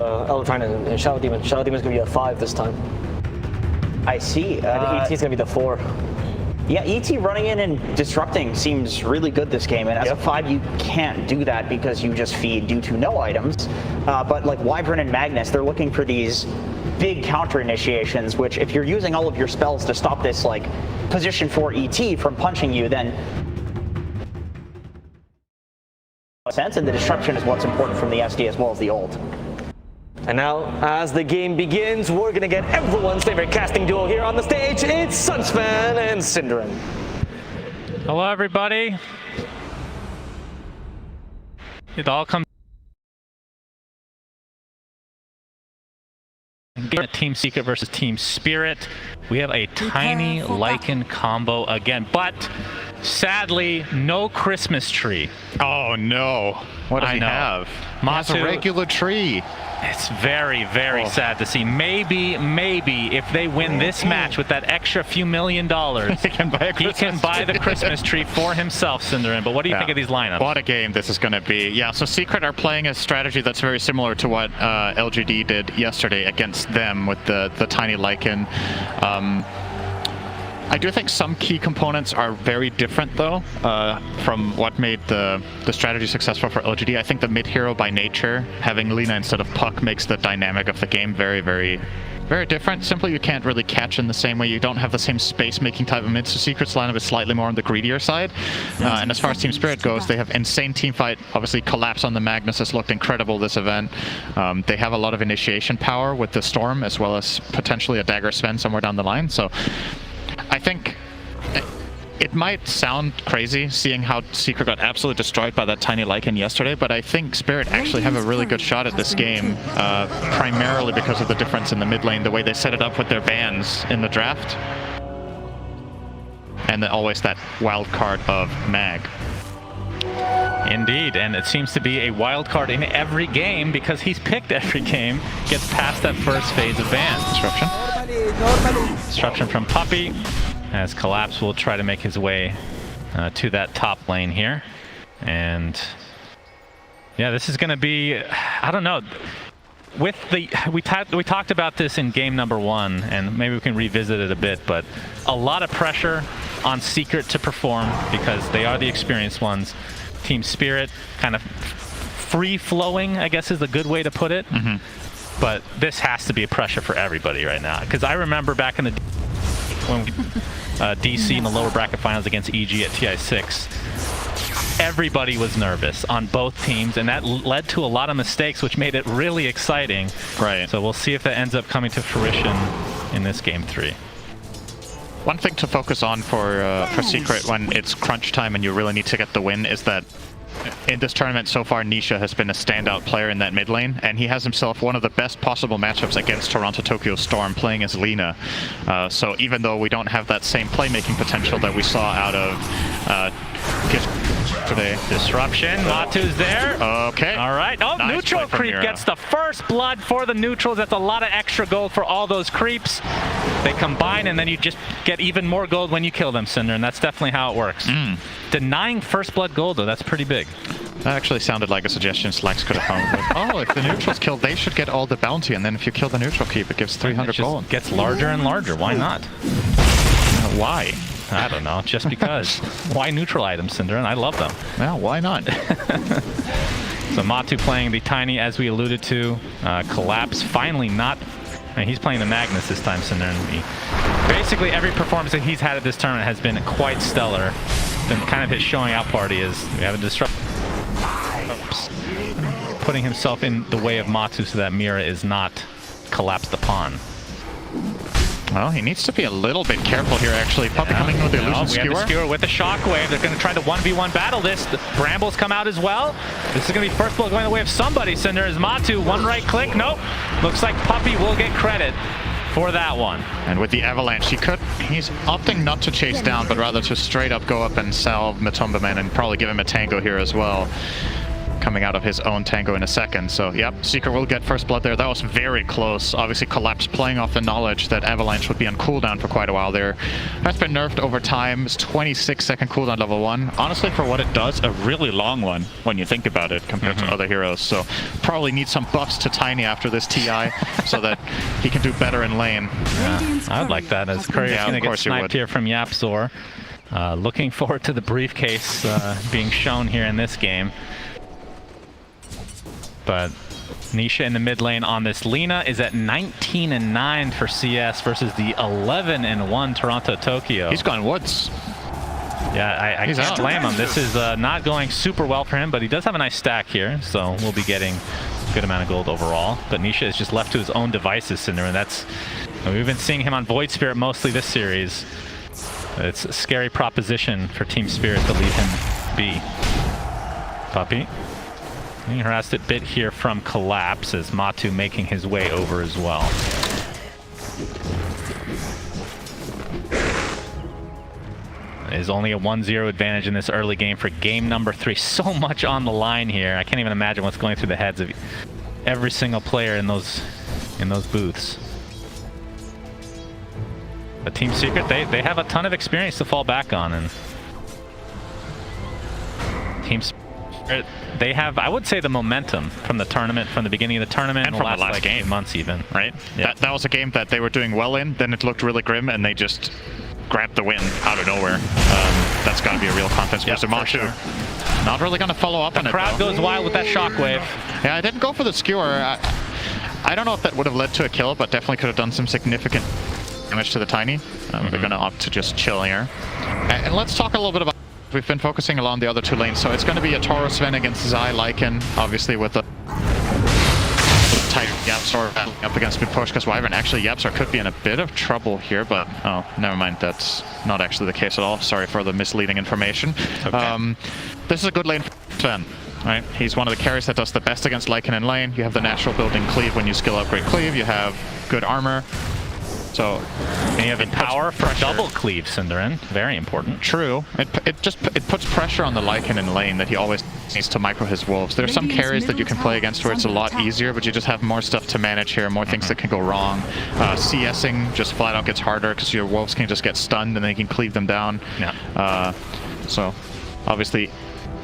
Eldraine and Shadow Demon. Shadow Demon's gonna be a 5 this time. I see. And ET's gonna be the 4. Yeah, ET running in and disrupting seems really good this game, and as a 5 you can't do that because you just feed due to no items. But like Wyvern and Magnus, they're looking for these big counter initiations, which if you're using all of your spells to stop this like position 4 ET from punching you, then sense, and the disruption is what's important from the SD as well as the ult. And now, as the game begins, we're gonna get everyone's favorite casting duo here on the stage. It's Sunsfan and Synderen. Hello, everybody. It all comes. Team Secret versus Team Spirit. We have a tiny Lycan combo again, but sadly, no Christmas tree. Oh no! What does he have? He has a regular tree. It's very, very sad to see. Maybe if they win this match with that extra few $1 million, he can buy the Christmas tree for himself, Synderen. But what do you think of these lineups? What a game this is going to be. Yeah, so Secret are playing a strategy that's very similar to what LGD did yesterday against them with the tiny Lycan. I do think some key components are very different, though, from what made the strategy successful for LGD. I think the mid-hero by nature, having Lina instead of Puck, makes the dynamic of the game very, very, very different. Simply, you can't really catch in the same way. You don't have the same space-making type of mid, so Secret's lineup is slightly more on the greedier side. And as far as Team Spirit goes, they have insane teamfight. Obviously, Collapse on the Magnus has looked incredible this event. They have a lot of initiation power with the Storm, as well as potentially a Dagger Sven somewhere down the line. So I think it might sound crazy seeing how Secret got absolutely destroyed by that tiny Lycan yesterday, but I think Spirit actually have a really good shot at this game, primarily because of the difference in the mid lane, the way they set it up with their bans in the draft, and then always that wild card of Mag. Indeed, and it seems to be a wild card in every game because he's picked every game, gets past that first phase of ban. Disruption from Puppey, as Collapse will try to make his way to that top lane here. And yeah, this is going to be, I don't know, with the, we talked about this in game number 1, and maybe we can revisit it a bit, but a lot of pressure on Secret to perform because they are the experienced ones. Team Spirit kind of free-flowing, I guess is a good way to put it. But this has to be a pressure for everybody right now. Because I remember back in the when DC in the lower bracket finals against EG at TI6, everybody was nervous on both teams, and that led to a lot of mistakes, which made it really exciting. Right. So we'll see if that ends up coming to fruition in this game 3. One thing to focus on for Secret when it's crunch time and you really need to get the win is that in this tournament so far, Nisha has been a standout player in that mid lane, and he has himself one of the best possible matchups against Toronto Tokyo Storm playing as Lina. So even though we don't have that same playmaking potential that we saw out of today. Disruption, Matu's there. Okay. All right. Oh, nice neutral creep gets the first blood for the neutrals. That's a lot of extra gold for all those creeps. They combine, and then you just get even more gold when you kill them, Cinder, and that's definitely how it works. Denying first blood gold, though, that's pretty big. That actually sounded like a suggestion Slacks could have come with. Oh, if the neutrals kill, they should get all the bounty, and then if you kill the neutral keep, it gives 300 gold. It gets larger and larger. Why not? Why? I don't know, just because. Why neutral items, Cinder? And I love them. Well, why not? So Matu playing the Tiny, as we alluded to. Collapse finally not... I mean, he's playing the Magnus this time, Cinder. And basically every performance that he's had at this tournament has been quite stellar. Then kind of his showing out party is we have a disrupt... putting himself in the way of Matu so that Mira is not collapsed upon. Well, he needs to be a little bit careful here, actually. Puppey coming in with the illusion skewer. We have the skewer with the shockwave. They're going to try to 1v1 battle this. The Brambles come out as well. This is going to be first blood going the way of somebody, Cinder. Is Matu. One right click. Nope. Looks like Puppey will get credit for that one. And with the avalanche, he's opting not to chase down, but rather to straight up go up and salve Matumba Man and probably give him a tango here as well. coming out of his own tango in a second. So, yep, Secret will get first blood there. That was very close. Obviously, Collapse playing off the knowledge that Avalanche would be on cooldown for quite a while there. That's been nerfed over time. It's 26-second cooldown level 1. Honestly, for what it does, a really long one when you think about it compared to other heroes. So, probably need some buffs to Tiny after this TI so that he can do better in lane. Yeah, I would like that, as Courier's going to get sniped here from Yapzor. Looking forward to the briefcase being shown here in this game. But Nisha in the mid lane on this. Lina is at 19-9 for CS versus the 11-1 Toronto Tokyo. He's gone woods. Yeah, I can't blame him. This is not going super well for him, but he does have a nice stack here, so we'll be getting a good amount of gold overall. But Nisha is just left to his own devices, Cinder, and that's... We've been seeing him on Void Spirit mostly this series. It's a scary proposition for Team Spirit to leave him be. Puppey. Being harassed a bit here from Collapse, as Matu making his way over as well. It is only a 1-0 advantage in this early game for game number 3. So much on the line here. I can't even imagine what's going through the heads of every single player in those booths. But Team Secret, they have a ton of experience to fall back on, and Team Spirit, they have, I would say, the momentum from the tournament, from the beginning of the tournament, and from the last game, months even. Right? Yeah. That was a game that they were doing well in, then it looked really grim, and they just grabbed the win out of nowhere. That's got to be a real confidence booster. Mashu not really going to follow up on it. The crowd goes wild with that shockwave. Yeah, I didn't go for the skewer. I don't know if that would have led to a kill, but definitely could have done some significant damage to the Tiny. They're going to opt to just chill here. And let's talk a little bit about... We've been focusing along the other 2 lanes, so it's going to be a Toro Sven against Zai Lycan, obviously with the tight Yapzor up against Miposhka's Wyvern. Actually, Yapzor could be in a bit of trouble here, but oh, never mind. That's not actually the case at all. Sorry for the misleading information. Okay. This is a good lane for Sven. Right? He's one of the carries that does the best against Lycan in lane. You have the natural building cleave when you skill upgrade cleave. You have good armor. So, and you have power for double cleave, Cinderin. Very important. True. It puts pressure on the Lycan in lane that he always needs to micro his wolves. There's some carries that you can play against where it's a lot easier, but you just have more stuff to manage here, more things that can go wrong. CSing just flat out gets harder because your wolves can just get stunned and they can cleave them down. Yeah. So, obviously,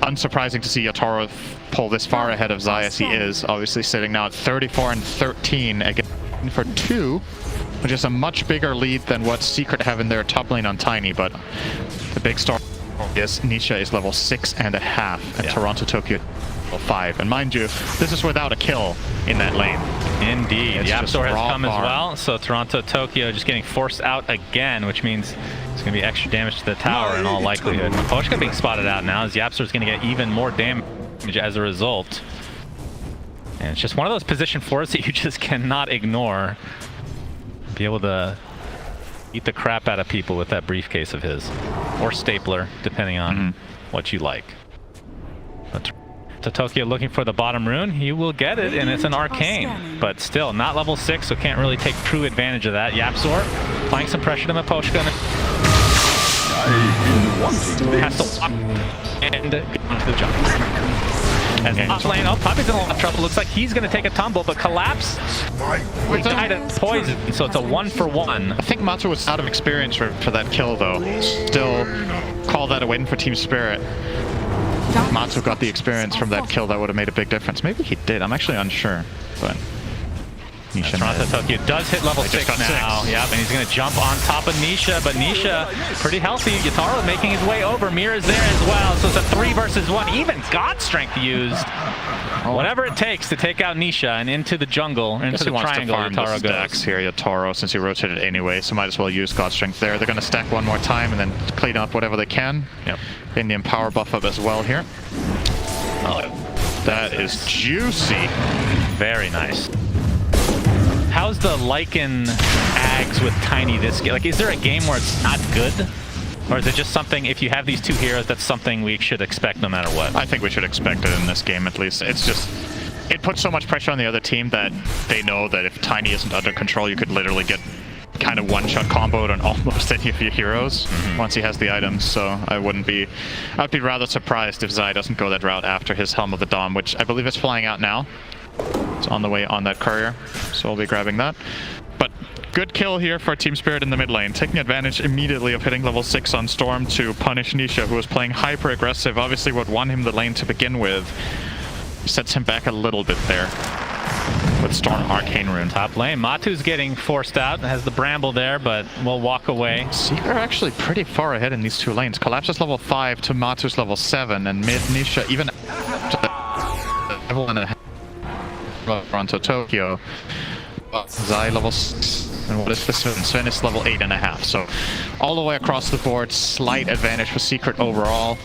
unsurprising to see Yatoro pull this far ahead of Zai as he is. Obviously sitting now at 34-13 again for 2. Which is a much bigger lead than what Secret have in their top lane on Tiny, but the big star is Nisha is level 6.5 and Toronto Tokyo level 5. And mind you, this is without a kill in that lane. Indeed. Yapzor has come as well, so Toronto Tokyo just getting forced out again, which means it's going to be extra damage to the tower in all likelihood. Miposhka being spotted out now, as Yapzor's going to get even more damage as a result. And it's just one of those position 4s that you just cannot ignore. Be able to eat the crap out of people with that briefcase of his, or stapler, depending on what you like. But to Tokyo looking for the bottom rune, he will get it, and it's an arcane, but still not level 6, so can't really take true advantage of that. Yapzor applying some pressure to Miposhka, has to walk and get onto the jump. As top lane, oh, Puppey's in a lot of trouble. Looks like he's going to take a tumble, but Collapse died of poison, so it's a 1-for-1. I think Matu was out of experience for that kill, though. Still call that a win for Team Spirit. If Matu got the experience from that kill, that would have made a big difference. Maybe he did. I'm actually unsure, but... Toronto Tokyo does hit level 6 now. Yep, and he's going to jump on top of Nisha, but Nisha pretty healthy. Yataro making his way over. Mira's there as well, so it's a 3 versus 1. Even God Strength used. Whatever it takes to take out Nisha and into the jungle, into the triangle, Yataro goes. Here, Yataro, since he rotated anyway, so might as well use God Strength there. They're going to stack one more time and then clean up whatever they can. Yep. Indian power buff up as well here. Oh, that is juicy. Very nice. How's the Lycan Ags with Tiny this game? Like, is there a game where it's not good? Or is it just something, if you have these 2 heroes, that's something we should expect no matter what? I think we should expect it in this game, at least. It's just, it puts so much pressure on the other team that they know that if Tiny isn't under control, you could literally get kind of one-shot comboed on almost any of your heroes once he has the items. So I'd be rather surprised if Zai doesn't go that route after his Helm of the Dom, which I believe is flying out now. It's on the way on that courier, so I'll be grabbing that. But good kill here for Team Spirit in the mid lane, taking advantage immediately of hitting level 6 on Storm to punish Nisha, who was playing hyper aggressive. Obviously what won him the lane to begin with sets him back a little bit there with Storm Arcane Rune. Top lane, Matu's getting forced out, has the Bramble there, but will walk away. Seeker are actually pretty far ahead in these two lanes. Collapse is level 5 to Matu's level 7, and mid Nisha even level and a half Toronto Tokyo. Zai level 6, and what is this? Sven is level 8.5. So all the way across the board, slight advantage for Secret overall.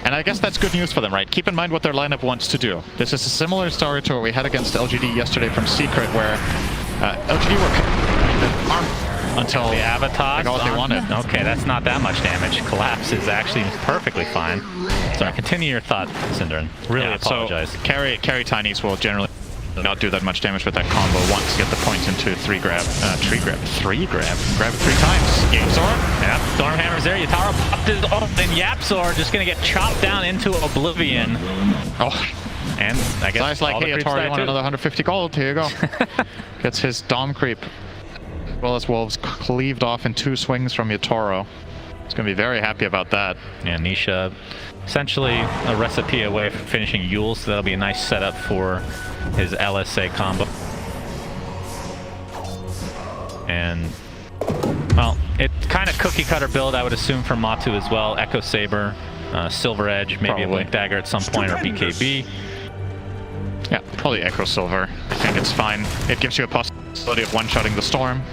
And I guess that's good news for them, right? Keep in mind what their lineup wants to do. This is a similar story to what we had against LGD yesterday from Secret, where LGD were armed until the Avatar they got what they wanted. Okay, that's not that much damage. Collapse is actually perfectly fine. Sorry, continue your thought, Synderen. Really apologize. So carry Tinys will generally not do that much damage with that combo once get the point into 3 grab. Grab it 3 times. Yapzor. Yeah, Stormhammer's there. Yatara popped his ult, and Yapzor just gonna get chopped down into oblivion. Oh. And I guess Zai's like, hey, Yatara, you want another 150 gold? Here you go. Gets his Dom creep, as well as Wolves cleaved off in 2 swings from Yatoro. He's gonna be very happy about that. Yeah, Nisha, essentially a recipe away from finishing Yule, so that'll be a nice setup for his LSA combo. And, well, it's kind of cookie cutter build, I would assume, for Matu as well. Echo Saber, Silver Edge, maybe Probably a Blink Dagger at some point, or BKB. Yeah, probably Echo Silver. I think it's fine. It gives you a possibility of one-shotting the Storm.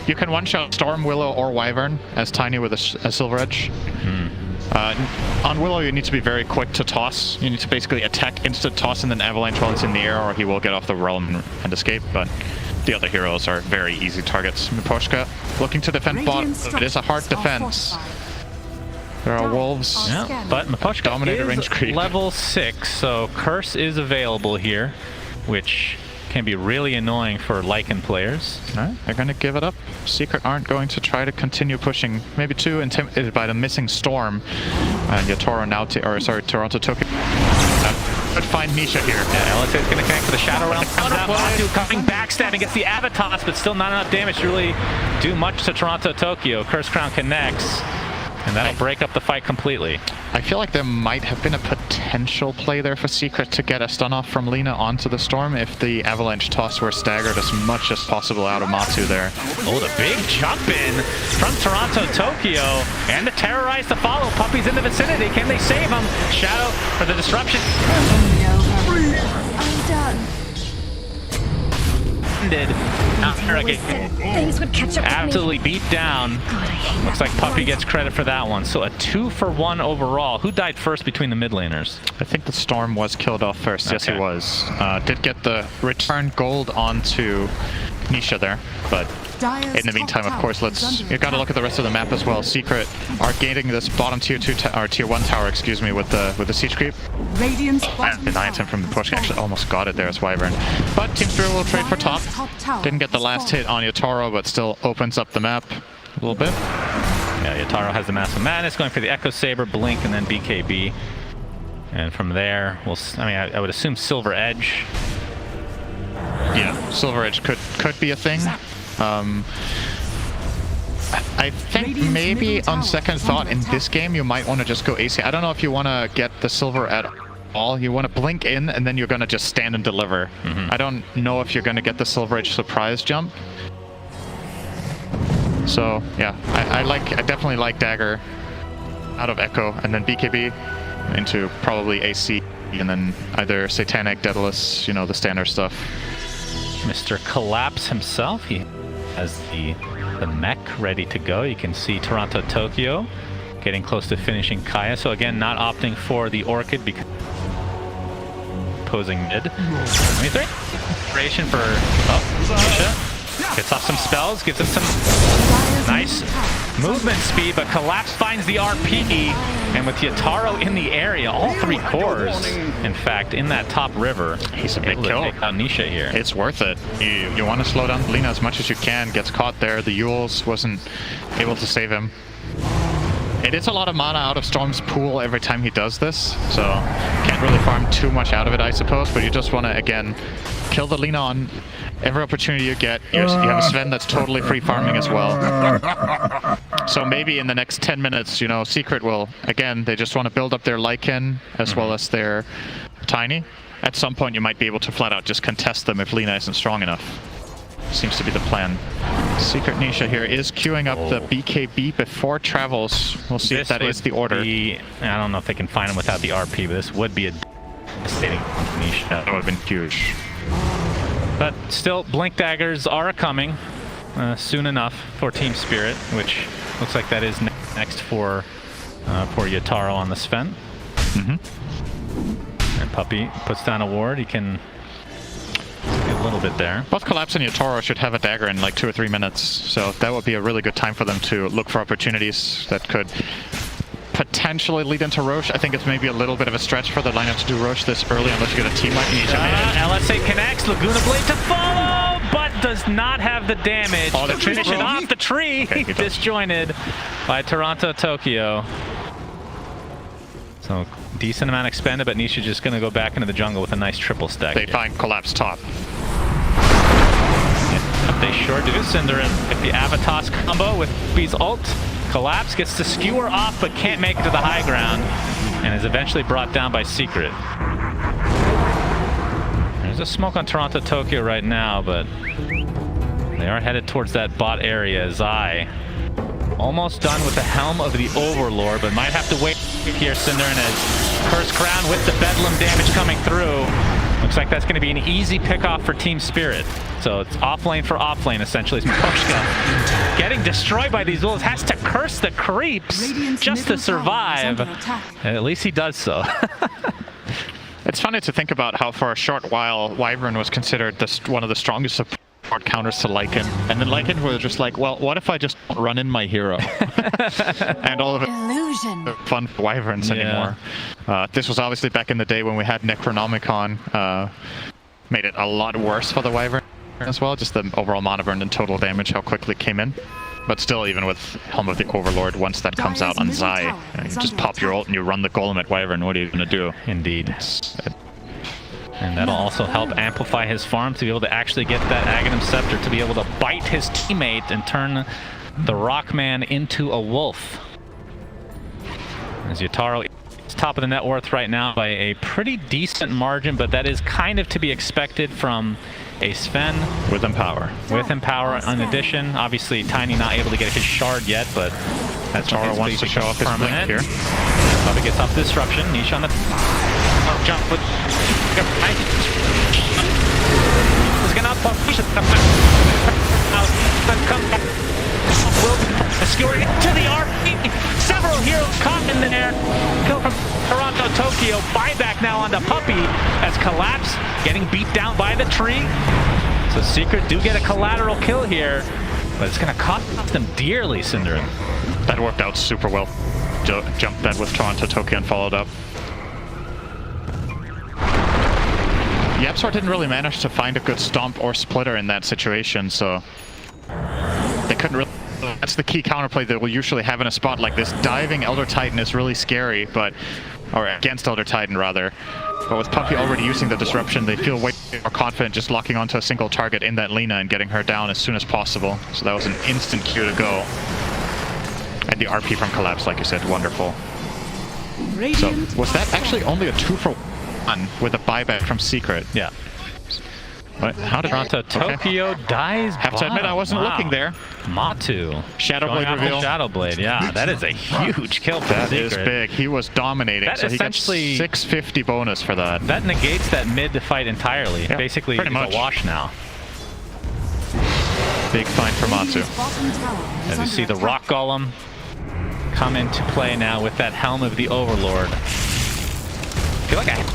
You can one-shot Storm, Willow, or Wyvern as Tiny with a Silver Edge. On Willow, you need to be very quick to toss. You need to basically attack, instant toss, and then avalanche while it's in the air, or he will get off the realm and escape. But the other heroes are very easy targets. Miposhka looking to defend bot. It is a hard defense. There are wolves. Yeah, but Miposhka Dominated is range creep. level 6, so Curse is available here, which can be really annoying for Lycan players. Alright, they're going to give it up. Secret aren't going to try to continue pushing. Maybe too intimidated by the missing Storm. And Yatoro now, Toronto Tokyo. Could find Nisha here. Yeah, LSA is going to connect to the Shadow Realm. Comes out, Matu coming backstabbing, gets the Avatar, but still not enough damage to really do much to Toronto Tokyo. Curse Crown connects, and that'll break up the fight completely. I feel like there might have been a potential play there for Secret to get a stun off from Lina onto the Storm if the Avalanche toss were staggered as much as possible out of Matu there. Oh, the big jump in from Toronto Tokyo, and the terrorize to follow. Puppy's in the vicinity. Can they save him? Shadow for the disruption. I'm done. Things would catch up with absolutely beat down. Looks like Puppy gets credit for that one. So a 2-for-1 overall. Who died first between the mid laners? I think the Storm was killed off first. Yes, he was. Did get the return gold onto Nisha there, but in the meantime, of course, you gotta look at the rest of the map as well. Secret are gaining this bottom tier 2 or tier 1 tower, excuse me, with the siege creep. Denied him from the push. Actually, almost got it there as Wyvern. But Team Spirit will trade for top. Didn't get the last hit on Yatoro, but still opens up the map a little bit. Yeah, Yatoro has the Massive Madness, going for the Echo Saber, Blink, and then BKB. And from there, I would assume Silver Edge. Yeah, Silver Edge could be a thing. I think maybe on second thought in this game you might want to just go AC. I don't know if you want to get the silver at all. You want to blink in and then you're going to just stand and deliver. I don't know if you're going to get the Silver Edge surprise jump. So yeah, I definitely like Dagger out of Echo and then BKB into probably AC and then either Satanic, Daedalus, you know, the standard stuff. Mr. Collapse himself, he has the mech ready to go. You can see Toronto Tokyo getting close to finishing Kaya. So again, not opting for the Orchid because posing mid. 23. Inspiration for Nisha. Gets off some spells, gives him some nice movement speed, but Collapse finds the RP, and with Yataro in the area, all 3 cores, in fact, in that top river, He's a big able to kill. take out Nisha here. It's worth it. You want to slow down Lina as much as you can. Gets caught there. The Yules wasn't able to save him. It is a lot of mana out of Storm's pool every time he does this, so can't really farm too much out of it, I suppose, but you just want to, again, kill the Lina on every opportunity you get. You have a Sven that's totally free farming as well. So maybe in the next 10 minutes, you know, Secret will, again, they just want to build up their Lycan as well as their Tiny. At some point you might be able to flat out just contest them if Lina isn't strong enough. Seems to be the plan. Secret Nisha here is queuing up the BKB before travels. We'll see if that is the order. I don't know if they can find him without the RP, but this would be a devastating Nisha. That would have been huge. But still, Blink Daggers are coming soon enough for Team Spirit, which looks like that is next for Yataro on the Sven. And Puppy puts down a ward. He can a little bit there. Both Collapse and Yatoro should have a dagger in like 2 or 3 minutes, so that would be a really good time for them to look for opportunities that could potentially lead into Roche. I think it's maybe a little bit of a stretch for the lineup to do Roche this early unless you get a team like Nisha. LSA connects, Laguna Blade to follow, but does not have the damage. Oh, the Finish it off the tree. Okay, disjointed by Toronto Tokyo. So decent amount expended, but Nisha just going to go back into the jungle with a nice triple stack. They find Collapse top. They sure do. Cinder with the Avatos combo with B's ult. Collapse gets to skewer off, but can't make it to the high ground, and is eventually brought down by Secret. There's a smoke on Toronto Tokyo right now, but they are headed towards that bot area. Zai almost done with the Helm of the Overlord, but might have to wait here. Cinder and his Curse Crown with the Bedlam damage coming through. Looks like that's going to be an easy pickoff for Team Spirit. So it's off lane for off lane, essentially. Pushka getting destroyed by these wolves, has to curse the creeps just to survive. At least he does so. It's funny to think about how for a short while Wyvern was considered one of the strongest support counters to Lycan, and then Lycan was just like, well, what if I just run in my hero? And all of it fun for Wyverns anymore. This was obviously back in the day when we had Necronomicon. Made it a lot worse for the Wyvern as well, just the overall mana burn and total damage, how quickly it came in. But still, even with Helm of the Overlord, once that comes out on Zai, you just pop your ult and you run the Golem at Wyvern, what are you going to do? Indeed. And that'll also help amplify his farm to be able to actually get that Aghanim Scepter to be able to bite his teammate and turn the Rockman into a wolf. As Yataro is top of the net worth right now by a pretty decent margin, but that is kind of to be expected from a Sven. With Empower. With Empower in addition. Obviously, Tiny not able to get his shard yet, but that's Taro wants to show off his blink here. Probably gets off Disruption. Nisha on the jump with... He's gonna pop Nisha. Skewered into the RP. Several heroes caught in there. Kill from Toronto Tokyo. Buyback now on the Puppy as Collapse getting beat down by the tree. So Secret do get a collateral kill here, but it's going to cost them dearly, Cinder. That worked out super well. Jumped that with Toronto Tokyo and followed up. Yapsar didn't really manage to find a good stomp or splitter in that situation, so they couldn't really... That's the key counterplay that we'll usually have in a spot like this. Diving Elder Titan is really scary, but... or against Elder Titan, rather. But with Puppy already using the Disruption, they feel way more confident just locking onto a single target in that Lina and getting her down as soon as possible. So that was an instant cue to go. And the RP from Collapse, like you said, wonderful. So, was that actually only a 2-for-1 with a buyback from Secret? Yeah. What? How did Toronto Tokyo dies? Have to admit, I wasn't looking there. Matu. Shadowblade reveal. Shadowblade, yeah. That is a huge kill for That Secret. is big. He was dominating, That so he gets 650 bonus for that. That negates that mid fight entirely. Yeah, basically, it's a wash now. Big find for Matu. As you see the Rock Golem come into play now with that Helm of the Overlord. I feel like I've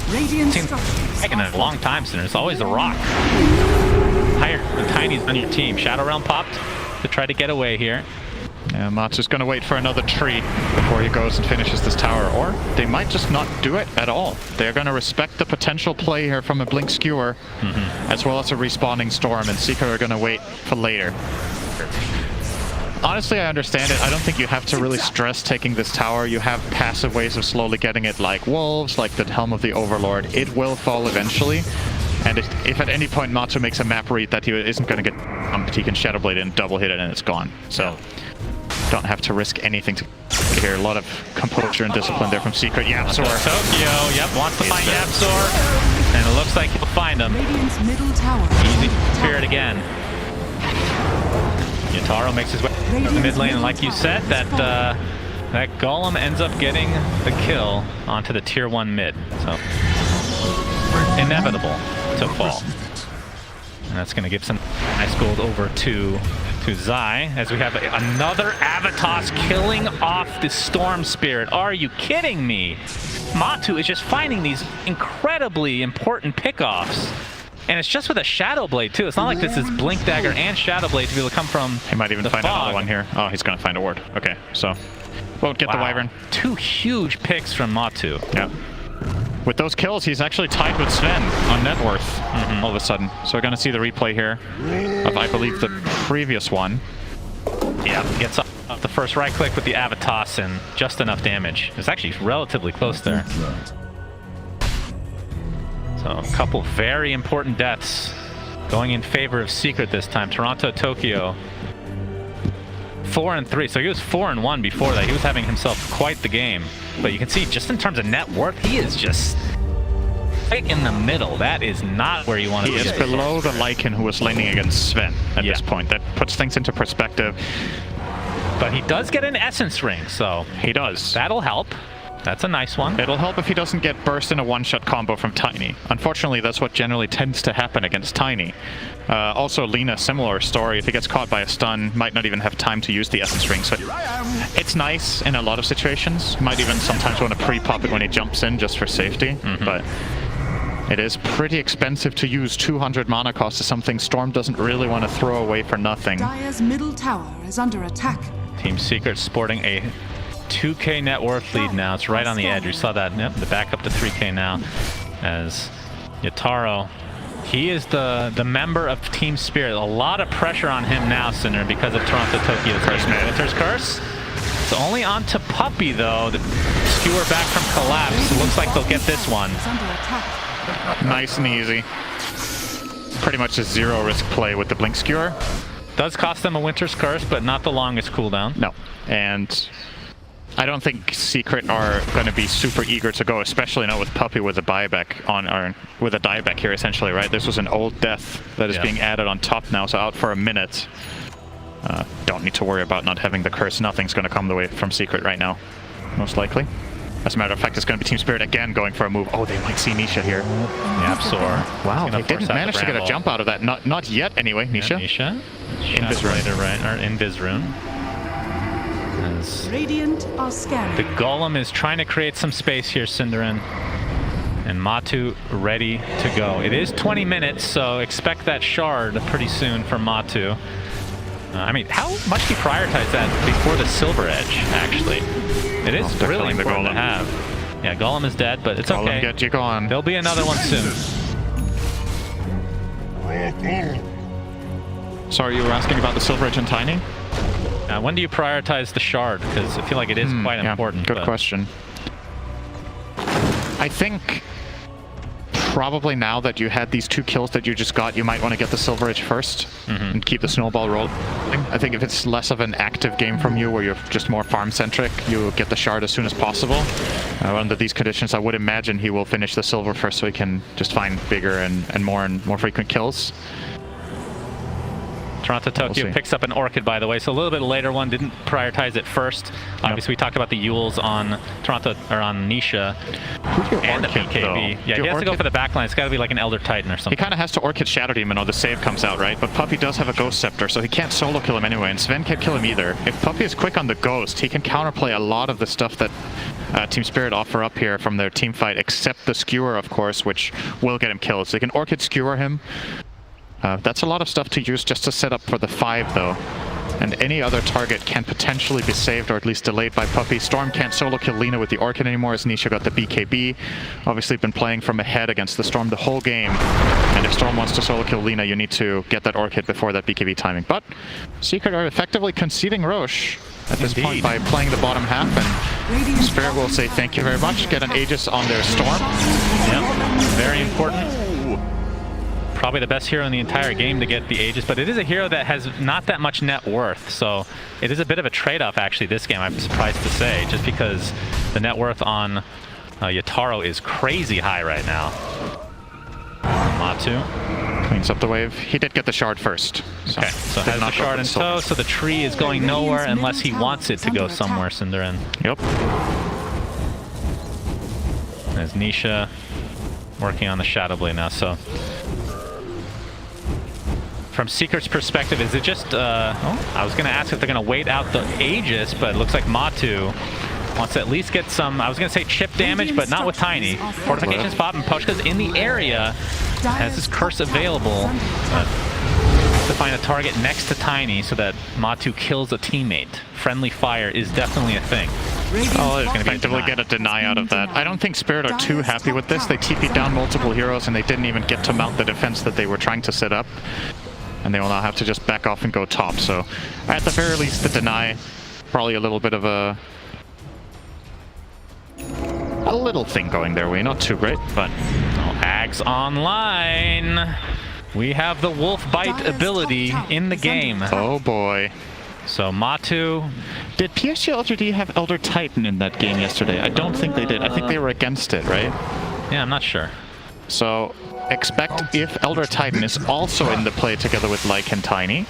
seen in a long time since it's always the Rock. Tiny's been on your team. Shadow Realm popped to try to get away here. Yeah, Matsu's going to wait for another tree before he goes and finishes this tower, or they might just not do it at all. They're going to respect the potential play here from a Blink Skewer, as well as a respawning Storm, and Secret are going to wait for later. Honestly, I understand it. I don't think you have to really stress taking this tower. You have passive ways of slowly getting it, like Wolves, like the Helm of the Overlord. It will fall eventually. And if at any point Matsu makes a map read that he isn't going to get pumped, he can Shadow Blade it and double hit it and it's gone. So don't have to risk anything to here. A lot of composure and discipline there from Secret. Yapzor. Tokyo, yep, wants to find Yapzor. And it looks like he'll find him. Radiant's middle tower. Easy Spirit again. Yataro makes his way to the mid lane, and like you said, that Golem ends up getting the kill onto the tier 1 mid. So inevitable to fall. And that's going to give some nice gold over to Zai, as we have another Avatos killing off the Storm Spirit. Are you kidding me? Matu is just finding these incredibly important pickoffs. And it's just with a Shadow Blade, too. It's not like this is Blink Dagger and Shadow Blade to be able to come from He might even find another one here. Oh, he's going to find a ward. Okay, so won't get the Wyvern. 2 huge picks from Matu. Yeah. With those kills, he's actually tied with Sven on net worth all of a sudden. So we're going to see the replay here of, I believe, the previous one. Yeah, gets up the first right click with the Avatos and just enough damage. It's actually relatively close there. So a couple very important deaths going in favor of Secret this time. Toronto, Tokyo, 4 and 3. So he was 4 and 1 before that. He was having himself quite the game. But you can see just in terms of net worth, he is just right in the middle. That is not where you want to be. He is below the Lycan who was laning against Sven at this point. That puts things into perspective. But he does get an Essence Ring, so he does. That'll help. That's a nice one. It'll help if he doesn't get burst in a one-shot combo from Tiny. Unfortunately, that's what generally tends to happen against Tiny. Also, Lina, similar story. If he gets caught by a stun, might not even have time to use the Essence Ring. So it's nice in a lot of situations. Might even sometimes want to pre-pop it when he jumps in just for safety. But it is pretty expensive to use 200 mana cost to something Storm doesn't really want to throw away for nothing. Dire's middle tower is under attack. Team Secret sporting a 2k net worth lead now. It's right on the edge. We saw that. Yep, the back up to 3k now. As Yataro, he is the member of Team Spirit. A lot of pressure on him now, Cinder, because of Toronto Tokyo. Winter's Curse. It's only on to Puppey, though. The Skewer back from Collapse. Looks like they'll get this one. Nice and easy. Pretty much a zero risk play with the Blink Skewer. Does cost them a Winter's Curse, but not the longest cooldown. No. And I don't think Secret are going to be super eager to go, especially not with Puppey with a buyback on, or with a dieback here essentially, right? This was an old death that is being added on top now, so out for a minute. Don't need to worry about not having the curse. Nothing's going to come the way from Secret right now, most likely. As a matter of fact, it's going to be Team Spirit again going for a move. Oh, they might see Nisha here. Yapzor. Wow, they didn't manage to get a jump out of that. Not yet, anyway. Nisha. Nisha. Invis Rune. Radiant are scanning. The Golem is trying to create some space here, Cinderin. And Matu ready to go. It is 20 minutes, so expect that shard pretty soon from Matu. I mean, how much do you prioritize that before the Silver Edge, actually? It is really important to have. Yeah, Golem is dead, but it's okay. Get you going. There'll be another one soon. Sorry, you were asking about the Silver Edge and Tiny? When do you prioritize the shard? Because I feel like it is quite important. Good question. I think probably now that you had these 2 kills that you just got, you might want to get the Silver Edge first and keep the snowball rolling. I think if it's less of an active game from you where you're just more farm-centric, you get the shard as soon as possible. Under these conditions, I would imagine he will finish the silver first so he can just find bigger and more frequent kills. Toronto Tokyo picks up an Orchid, by the way, so a little bit later one. Didn't prioritize it first. Obviously, we talked about the Yules on Toronto, or on Nisha and the BKB. Yeah, he has to go for the backline. It's got to be like an Elder Titan or something. He kind of has to Orchid Shadow Demon or the save comes out, right? But Puppey does have a Ghost Scepter, so he can't solo kill him anyway, and Sven can't kill him either. If Puppey is quick on the Ghost, he can counterplay a lot of the stuff that Team Spirit offer up here from their team fight, except the Skewer, of course, which will get him killed. So they can Orchid Skewer him. That's a lot of stuff to use just to set up for the 5, though. And any other target can potentially be saved or at least delayed by Puppey. Storm can't solo kill Lina with the Orchid anymore as Nisha got the BKB. Obviously been playing from ahead against the Storm the whole game. And if Storm wants to solo kill Lina, you need to get that Orchid before that BKB timing. But Secret are effectively conceding Roche at this point by playing the bottom half. And Spirit will say thank you very much. Get an Aegis on their Storm. Yep, very important. Probably the best hero in the entire game to get the Aegis, but it is a hero that has not that much net worth, so it is a bit of a trade-off actually this game, I'm surprised to say, just because the net worth on Yatoro is crazy high right now. Matu cleans up the wave. He did get the shard first. Okay, so has the shard in tow, so the tree is going nowhere unless he wants it to go somewhere, Cinderin. Yep. There's Nisha working on the Shadow Blade now, so from Secret's perspective, is it just, I was going to ask if they're going to wait out the Aegis, but it looks like Matu wants to at least get some, I was going to say chip damage, but not with Tiny. Fortification spot, and Poshka's in the area, has his curse available to find a target next to Tiny so that Matu kills a teammate. Friendly fire is definitely a thing. Oh, they're going to effectively get a deny out of that. I don't think Spirit are too happy with this. They TP'd down multiple heroes and they didn't even get to mount the defense that they were trying to set up. And they will now have to just back off and go top. So at the very least, the deny, probably a little bit of a little thing going their way. Not too great, but Ags online. We have the Wolf Bite ability in the game. Oh boy. So Matu. Did PSG LGD have Elder Titan in that game yesterday? I don't think they did. I think they were against it, right? Yeah, I'm not sure. So expect if Elder Titan is also in the play together with Lycan Tiny,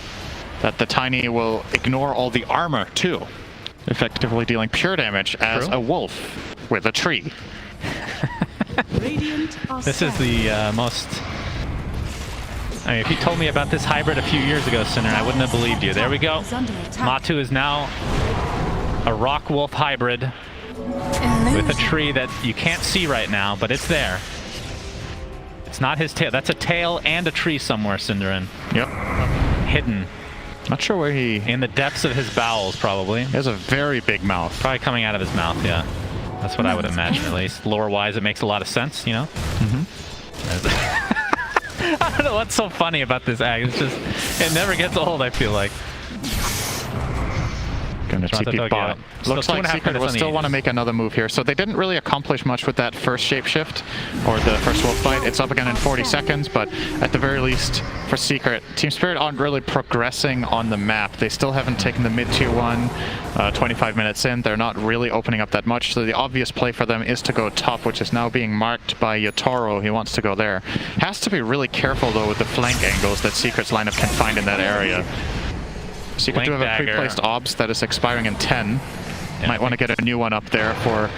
that the Tiny will ignore all the armor too, effectively dealing pure damage as a wolf with a tree. This is the most... I mean, if you told me about this hybrid a few years ago, Sinner, I wouldn't have believed you. There we go. Matu is now a Rock Wolf hybrid with a tree that you can't see right now, but it's there. It's not his tail. That's a tail and a tree somewhere, Cinderin. Yep. Hidden. Not sure where he... In the depths of his bowels, probably. He has a very big mouth. Probably coming out of his mouth, yeah. That's what I would imagine, at least. Lore-wise, it makes a lot of sense, you know? Mm-hmm. I don't know what's so funny about this act. It's just, it never gets old, I feel like. Gonna TP bot. Looks like Secret will still want to make another move here. So they didn't really accomplish much with that first shapeshift or the first wolf fight. It's up again in 40 seconds, but at the very least for Secret, Team Spirit aren't really progressing on the map. They still haven't taken the mid-tier 1 25 minutes in. They're not really opening up that much. So the obvious play for them is to go top, which is now being marked by Yatoro. He wants to go there. Has to be really careful though with the flank angles that Secret's lineup can find in that area. Secret do have a pre-placed obs that is expiring in 10. Yeah, might want to get a new one up there for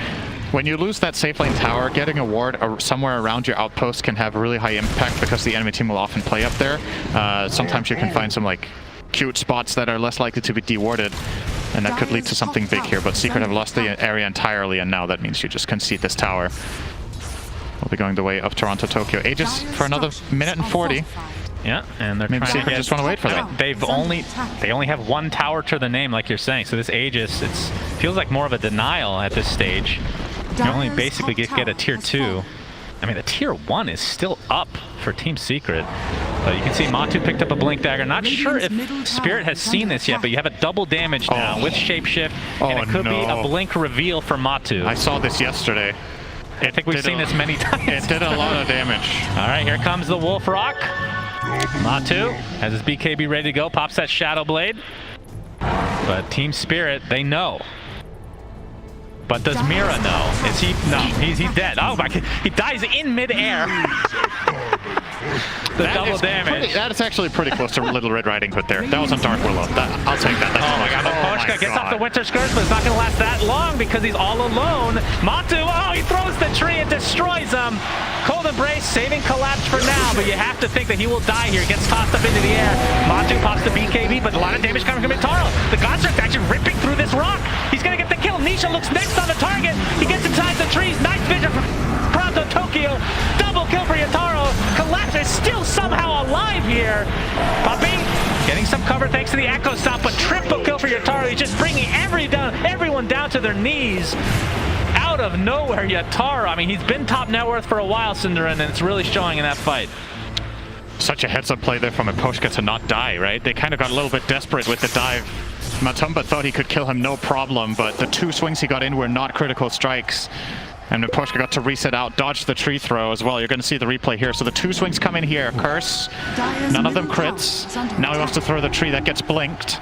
when you lose that safe lane tower. Getting a ward or somewhere around your outpost can have really high impact because the enemy team will often play up there. Sometimes you can find some like cute spots that are less likely to be dewarded, and that could lead to something big here. But Secret have lost the area entirely, and now that means you just concede this tower. We'll be going the way of Toronto, Tokyo. Aegis for another minute and 40. Yeah, and they're maybe trying to just want to wait for that. They only have one tower to the name, like you're saying. So this Aegis, it feels like more of a denial at this stage. You only basically get a tier 2. I mean, the tier 1 is still up for Team Secret. But you can see Matu picked up a Blink Dagger. Not sure if Spirit has seen this yet, but you have a double damage now with Shapeshift, and it could be a Blink reveal for Matu. I saw this yesterday. I think we've seen this many times. It did a lot of damage. All right, here comes the Wolf Rock. Matu has his BKB ready to go, pops that Shadow Blade. But Team Spirit, they know. But does Mira know? Is he? No, he's dead. Oh my god, he dies in midair. The double damage. That is actually pretty close to Little Red Riding Hood there. That was on Dark Willow. I'll take that. Oh my god, Poshka gets off the Winter Scourge, but it's not going to last that long because he's all alone. Matu, he throws the tree and destroys him. Cold Embrace saving Collapse for now, but you have to think that he will die here. Gets tossed up into the air. Matu pops the BKB, but a lot of damage coming from Itaro. The Godstrict actually ripping through this rock. He's going to get the kill. Nisha looks next on the target. He gets inside the trees. Nice vision from Toronto, Tokyo. Double kill for Yataro. Collapse is still somehow alive here. Puppy getting some cover thanks to the Echo Stop, but triple kill for Yataro. He's just bringing everyone down to their knees. Out of nowhere, Yataro. I mean, he's been top net worth for a while, Cinderin, and it's really showing in that fight. Such a heads-up play there from Eposhka to not die, right? They kind of got a little bit desperate with the dive. Matumba thought he could kill him no problem, but the 2 swings he got in were not critical strikes. And Eposhka got to reset out, dodge the tree throw as well. You're going to see the replay here. So the 2 swings come in here. Curse. None of them crits. Now he wants to throw the tree that gets blinked.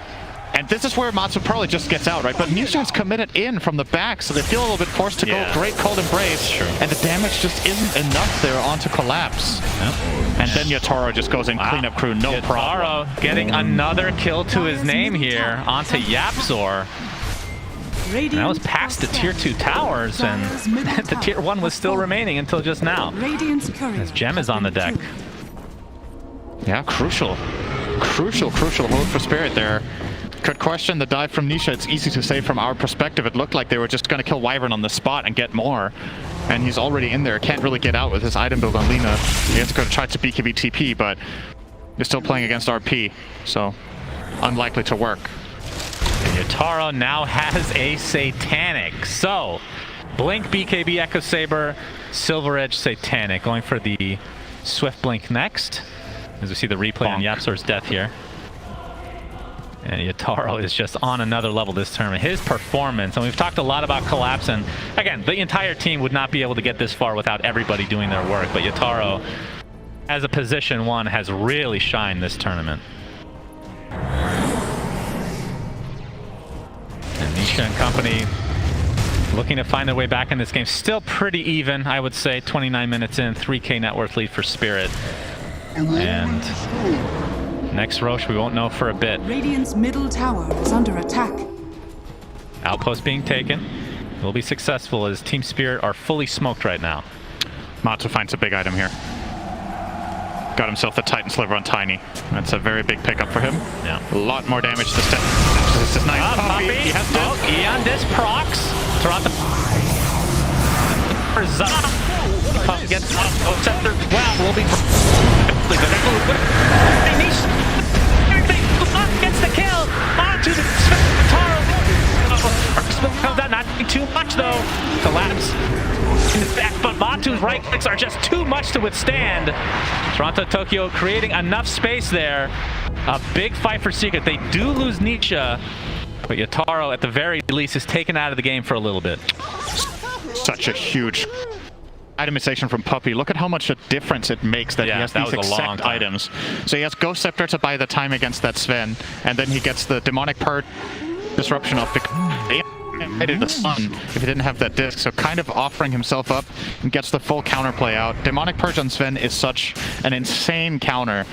And this is where Matsu probably just gets out, right? But Nisha's committed in from the back, so they feel a little bit forced to go. Great cold embrace. True. And the damage just isn't enough there onto Collapse. Yep. And then Yataro just goes in cleanup crew, no problem. Yataro getting another kill to his name here onto Yapzor. And that was past the tier 2 towers, and the tier 1 was still remaining until just now. As Gem is on the deck. Yeah, crucial hold for Spirit there. Could question the dive from Nisha. It's easy to say from our perspective. It looked like they were just going to kill Wyvern on the spot and get more. And he's already in there. Can't really get out with his item build on Lina. He has to go to try to BKB TP, but you're still playing against RP, so unlikely to work. And Yataro now has a Satanic. So, Blink, BKB, Echo Saber, Silver Edge, Satanic. Going for the Swift Blink next. As we see the replay on Yapzor's death here. And Yataro is just on another level this tournament. His performance, and we've talked a lot about Collapse, and again, the entire team would not be able to get this far without everybody doing their work, but Yataro, as a position 1, has really shined this tournament. And Nisha and company looking to find their way back in this game. Still pretty even, I would say. 29 minutes in, 3K net worth lead for Spirit. And next Roche, we won't know for a bit. Radiant's middle tower is under attack. Outpost being taken. Will be successful as Team Spirit are fully smoked right now. Matsu finds a big item here. Got himself the Titan Sliver on Tiny. That's a very big pickup for him. Yeah. A lot more damage this step. This is nice. Puppy. He has to. Eon this procs. Toronto. Puppy gets up. Oh, Scepter. Wow, will be. Gets the kill. Onto the Taro. Comes out, not too much though. Collapse. But Matu's right clicks are just too much to withstand. Toronto Tokyo creating enough space there. A big fight for Secret. They do lose Nisha, but Yataro at the very least is taken out of the game for a little bit. Such a huge itemization from Puppy. Look at how much a difference it makes that he has these exact items. So he has Ghost Scepter to buy the time against that Sven, and then he gets the Demonic Purge disruption off the sun if he didn't have that disc, so kind of offering himself up and gets the full counterplay out. Demonic Purge on Sven is such an insane counter.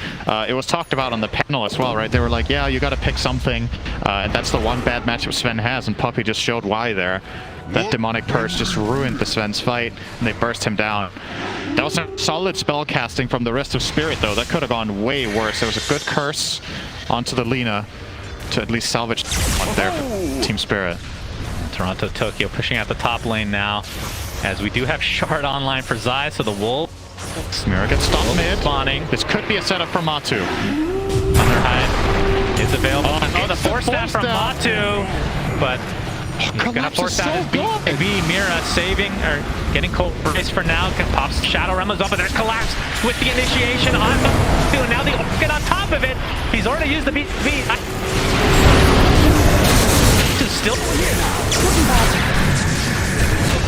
It was talked about on the panel as well, right? They were like, yeah, you got to pick something, and that's the one bad matchup Sven has, and Puppy just showed why there. That Demonic Purge just ruined the Sven's fight, and they burst him down. That was a solid spell casting from the rest of Spirit, though. That could have gone way worse. There was a good curse onto the Lina to at least salvage one there for Team Spirit. Toronto Tokyo pushing out the top lane now, as we do have Shard online for Zai, so the Wolf. Smear gets stopped mid. Spawning. This could be a setup for Matu. Thunderhide is available. Oh, the force staff from Matu, but he's gonna force out his BKB. Mira saving, or getting cold brace for now. Pops Shadow Rembler's up, but there's Collapse with the initiation on Matu, and now the get on top of it. He's already used the BKB. Still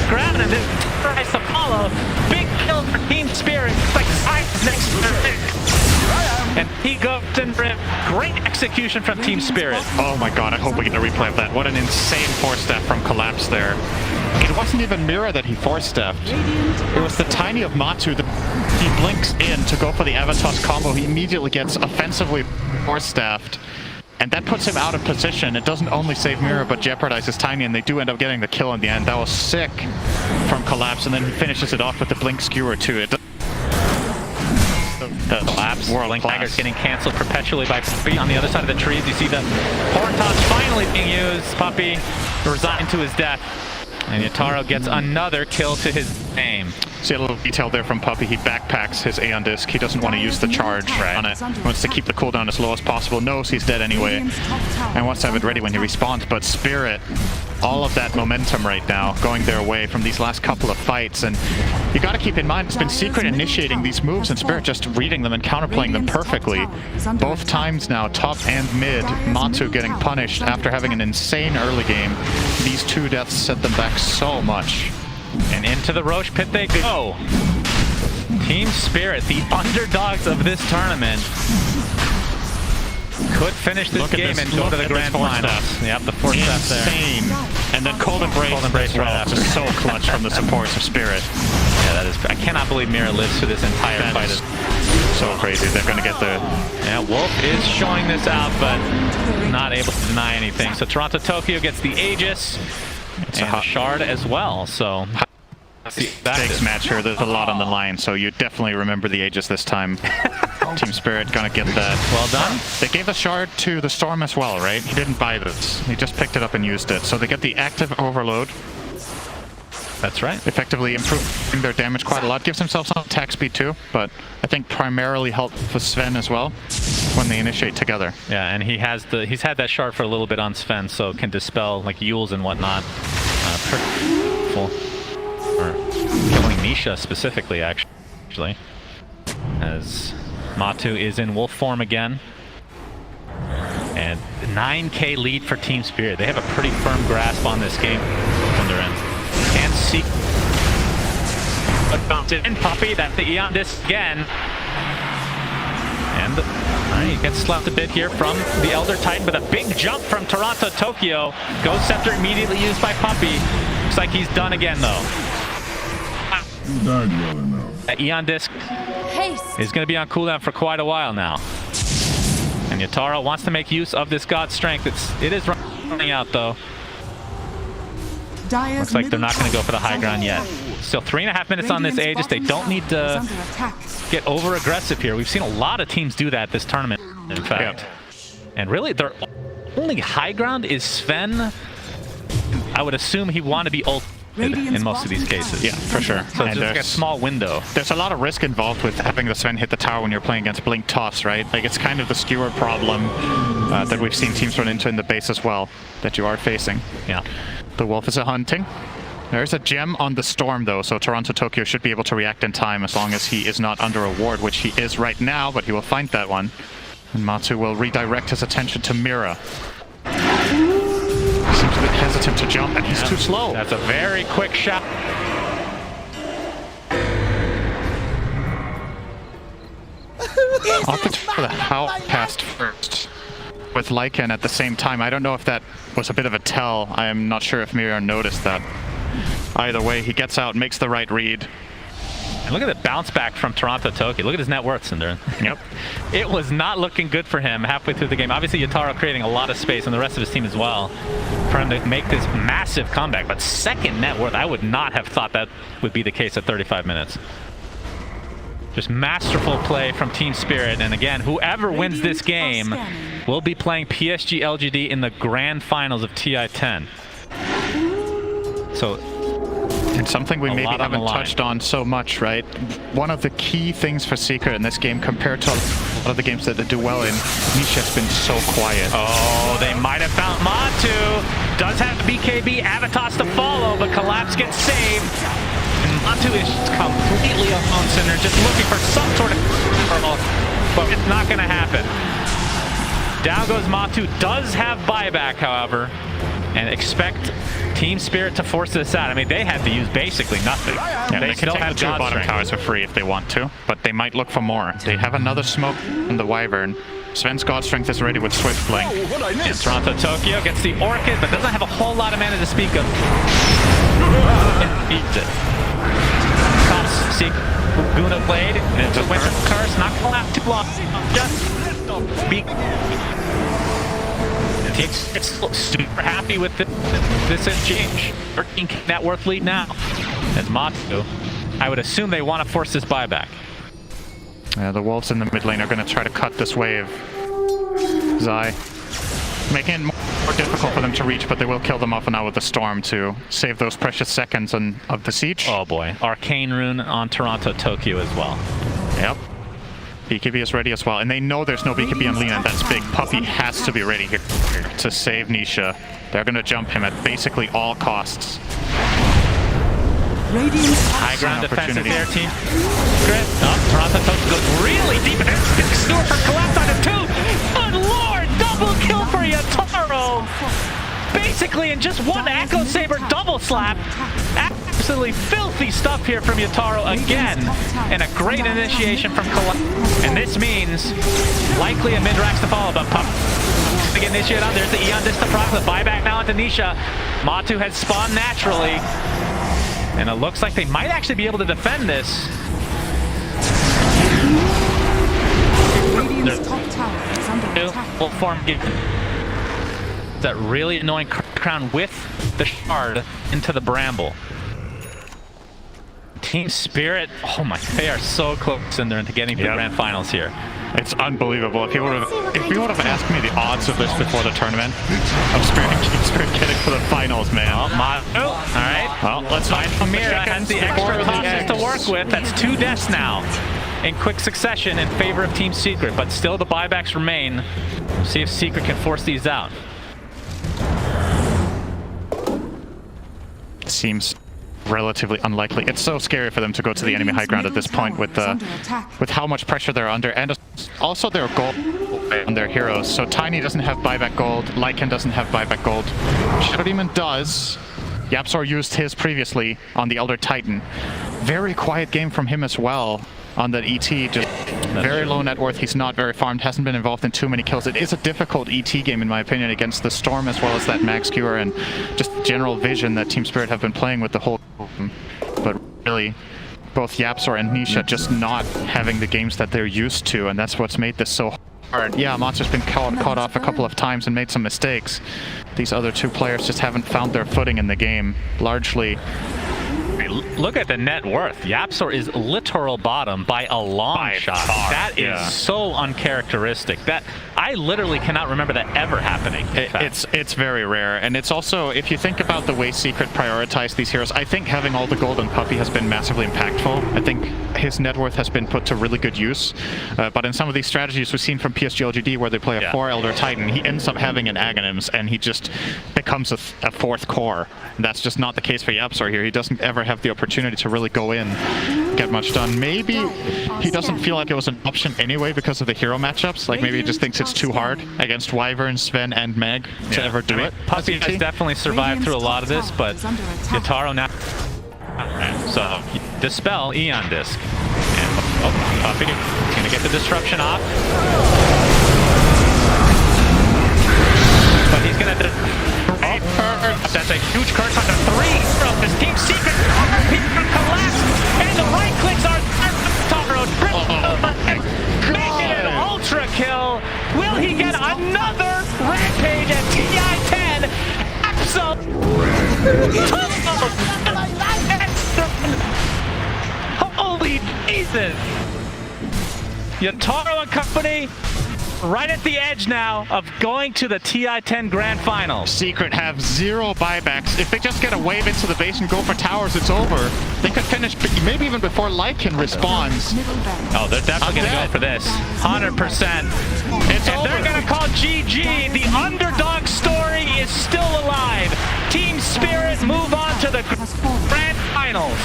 grabbing him, then tries to follow. Big kill for Team Spirit. It's like next and he goes in for great execution from Team Spirit. Oh my god, I hope we get a replay of that. What an insane force step from Collapse there. It wasn't even Mira that he force stepped. It was the Tiny of Matu that he blinks in to go for the Avatos combo. He immediately gets offensively force staffed. And that puts him out of position. It doesn't only save Mira, but jeopardizes Tiny, and they do end up getting the kill in the end. That was sick from Collapse, and then he finishes it off with the Blink Skewer too. The Collapse, Blink Dagger's getting cancelled perpetually by Puppy on the other side of the trees. You see the Horn Toss finally being used. Puppy resigned to his death. And Yataro gets another kill to his aim. See a little detail there from Puppy. He backpacks his Aeon Disc. He doesn't want to use the charge on it. He wants to keep the cooldown as low as possible. Knows he's dead anyway. And wants to have it ready when he respawns. But Spirit, all of that momentum right now going their way from these last couple of fights. And you got to keep in mind, it's been Secret initiating these moves and Spirit just reading them and counterplaying them perfectly. Both times now, top and mid, Matu getting punished after having an insane early game. These two deaths set them back so much. And into the Roche pit they go. Team Spirit, the underdogs of this tournament, could finish this game and go to the grand finals. Yep, the fourth step there. Insane. And then Cold Embrace right after. Just so clutch from the supports of Spirit. Yeah, that is. I cannot believe Mira lives through this entire fight. So crazy. They're going to get the... Yeah, Wolf is showing this out, but not able to deny anything. So Toronto Tokyo gets the Aegis and the Shard as well. So stakes match here. There's a lot on the line, so you definitely remember the Aegis this time. Team Spirit gonna get that. Well done. They gave the Shard to the Storm as well, right? He didn't buy this. He just picked it up and used it. So they get the active overload. That's right. Effectively improving their damage quite a lot. Gives himself some attack speed too, but I think primarily help for Sven as well when they initiate together. Yeah, and he's had that shard for a little bit on Sven, so can dispel like Yules and whatnot. Or killing Nisha specifically, actually. As Matu is in wolf form again. And 9k lead for Team Spirit. They have a pretty firm grasp on this game from their end. Can't see. But bumped it in Puppy. That's the Aeon Disc again. And he gets slapped a bit here from the Elder Titan, but a big jump from Toronto Tokyo. Ghost Scepter immediately used by Puppy. Looks like he's done again though. That Aeon Disc is going to be on cooldown for quite a while now. And Yataro wants to make use of this God's Strength. It is running out though. Looks like they're not going to go for the high ground yet. Still 3.5 minutes on this Aegis. They don't need to get over aggressive here. We've seen a lot of teams do that this tournament, in fact. And really, their only high ground is Sven. I would assume he want to be ult in most of these cases. Yeah, for sure. So it's just like a small window. There's a lot of risk involved with having the Sven hit the tower when you're playing against Blink Toss, right? Like, it's kind of the skewer problem that we've seen teams run into in the base as well, that you are facing. Yeah. The Wolf is a hunting. There's a gem on the Storm, though, so Toronto Tokyo should be able to react in time as long as he is not under a ward, which he is right now, but he will find that one. And Matu will redirect his attention to Mira. He seems a bit hesitant to jump, and he's too slow. That's a very quick shot. Opted for the Howl cast first with Lycan at the same time. I don't know if that was a bit of a tell. I am not sure if Mira noticed that. Either way, he gets out, makes the right read. And look at the bounce back from Toronto Tokyo. Look at his net worth, Cinder. Yep. It was not looking good for him halfway through the game. Obviously, Yataro creating a lot of space, and the rest of his team as well, for him to make this massive comeback. But second net worth, I would not have thought that would be the case at 35 minutes. Just masterful play from Team Spirit. And again, whoever wins this game will be playing PSG LGD in the grand finals of TI10. So, and something we maybe haven't touched on so much, right? One of the key things for Secret in this game compared to a lot of the games that they do well in, Nisha's been so quiet. Oh, they might have found Matu. Does have BKB, Avitas to follow, but Collapse gets saved. And Matu is completely alone, Cinder, just looking for some sort of control, but it's not going to happen. Down goes Matu, does have buyback, however, and expect Team Spirit to force this out. I mean, they had to use basically nothing. Yeah, they still have the two bottom towers for free if they want to, but they might look for more. They have another smoke on the Wyvern. Sven's God Strength is ready with Swift Blink. And Toronto Tokyo gets the Orchid, but doesn't have a whole lot of mana to speak of. And beats it. Cops seek Guna Blade, and it's a Winter Curse, not going to last too long. Just be. It's super happy with this exchange. 13k net worth lead now. As Matu, I would assume they want to force this buyback. The Wolves in the mid lane are going to try to cut this wave. Zai making it more difficult for them to reach, but they will kill them off now with the storm to save those precious seconds of the siege. Oh boy, Arcane Rune on Toronto, Tokyo as well. Yep. BKB is ready as well, and they know there's no BKB on Lina, and that's big. Puppey has to be ready here to save Nisha. They're going to jump him at basically all costs. High ground defensive there, team. Secret. Oh, Toronto Tokyo goes really deep. Stewart for collapse on him too. Good lord, double kill for Yatoro. Basically in just one Echo Saber double slap. Absolutely filthy stuff here from Yatoro again. And a great initiation from Collapse. And this means likely a mid-rax to follow, but Pup to get initiated on. There's the Eon Disc to proc, the buyback now into Nisha. Matu has spawned naturally. And it looks like they might actually be able to defend this. Radiant's top tower is under attack. Full form that really annoying crown with the shard into the bramble. Team Spirit, oh my, they are so close in there into getting to the grand finals here. It's unbelievable. If you would have asked me the odds of this before the tournament, of Spirit getting to the finals, man. Oh, Matu. All right. Well, let's find Mira has the extra cautious to work with. That's 2 deaths now in quick succession in favor of Team Secret, but still the buybacks remain. See if Secret can force these out. Seems relatively unlikely. It's so scary for them to go to the enemy high ground at this point with how much pressure they're under, and also their gold on their heroes. So Tiny doesn't have buyback gold, Lycan doesn't have buyback gold, Shadow Demon does. Yapzor used his previously on the Elder Titan. Very quiet game from him as well on that ET, just very low net worth. He's not very farmed, hasn't been involved in too many kills. It is a difficult ET game in my opinion against the Storm as well as that Max Skewer and just general vision that Team Spirit have been playing with the whole game. But really, both Yapzor and Nisha just not having the games that they're used to, and that's what's made this so hard. Yeah, Monster's been caught off a couple of times and made some mistakes. These other two players just haven't found their footing in the game, largely. Look at the net worth. Yapzor is literal bottom by a long shot. That is so uncharacteristic. That I literally cannot remember that ever happening. It's very rare, and it's also, if you think about the way Secret prioritized these heroes, I think having all the gold on Puppey has been massively impactful. I think his net worth has been put to really good use. But in some of these strategies we've seen from PSG LGD where they play a 4 Elder Titan, he ends up having an Aghanims and he just becomes a 4th core. And that's just not the case for Yapzor here. He doesn't ever have the opportunity to really go in, get much done. Maybe he doesn't feel like it was an option anyway because of the hero matchups. Like maybe he just thinks it's too hard against Wyvern, Sven, and Meg to ever do it. Puppey has definitely survived through a lot of this, but Yatoro now. So dispel Eon Disc. And Puppey gonna get the disruption off. But he's gonna that's a huge curse on the 3 from this Team Secret. Collapse, and the right clicks are Taro. Making an ultra kill. Will he get another rampage at TI10? Holy Jesus! Yatoro and company right at the edge now of going to the TI10 Grand Finals. Secret have 0 buybacks. If they just get a wave into the base and go for towers, it's over. They could finish maybe even before Lycan responds. Oh, they're definitely going to go for this. 100%. And they're going to call GG. The underdog story is still alive. Team Spirit move on to the Grand Finals.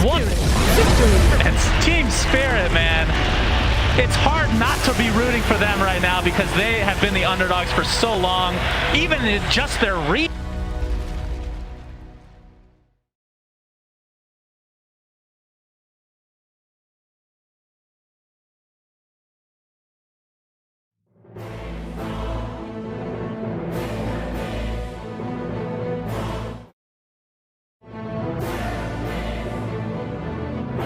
What? It's Team Spirit, man. It's hard not to be rooting for them right now because they have been the underdogs for so long. Even in just their